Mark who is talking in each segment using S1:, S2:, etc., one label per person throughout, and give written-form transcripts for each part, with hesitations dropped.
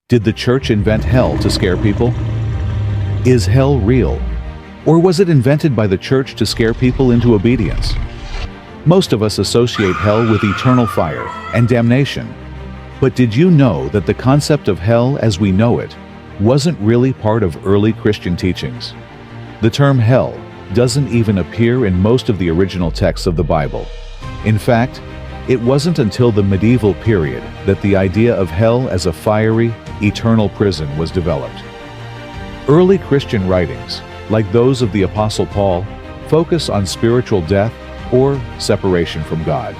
S1: Did the church invent hell to scare people? Is hell real? Or was it invented by the church to scare people into obedience? Most of us associate hell with eternal fire and damnation. But did you know that the concept of hell as we know it wasn't really part of early Christian teachings? The term hell doesn't even appear in most of the original texts of the Bible. In fact, it wasn't until the medieval period that the idea of hell as a fiery, eternal prison was developed. Early Christian writings, like those of the Apostle Paul, focus on spiritual death or separation from God.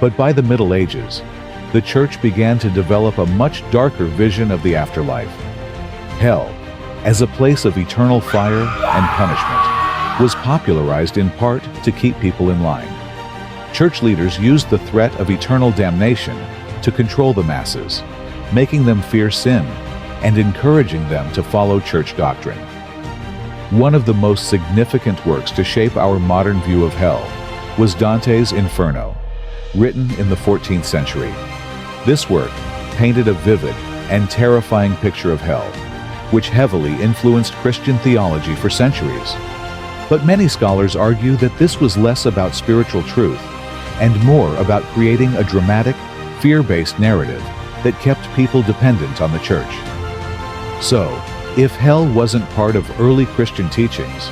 S1: But by the Middle Ages, the church began to develop a much darker vision of the afterlife. Hell, as a place of eternal fire and punishment, was popularized in part to keep people in line. Church leaders used the threat of eternal damnation to control the masses, making them fear sin and encouraging them to follow church doctrine. One of the most significant works to shape our modern view of hell was Dante's Inferno, written in the 14th century. This work painted a vivid and terrifying picture of hell, which heavily influenced Christian theology for centuries. But many scholars argue that this was less about spiritual truth and more about creating a dramatic, fear-based narrative that kept people dependent on the church. So, if hell wasn't part of early Christian teachings,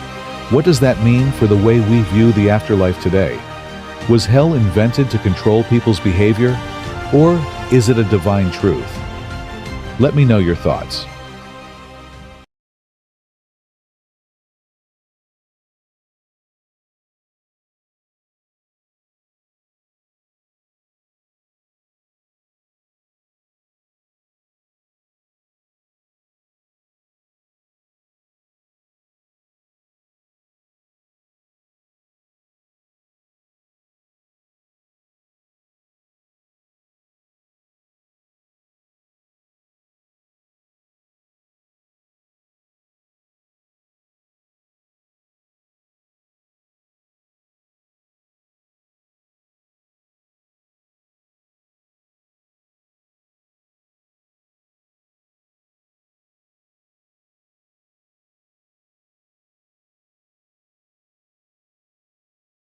S1: what does that mean for the way we view the afterlife today? Was hell invented to control people's behavior, or is it a divine truth? Let me know your thoughts.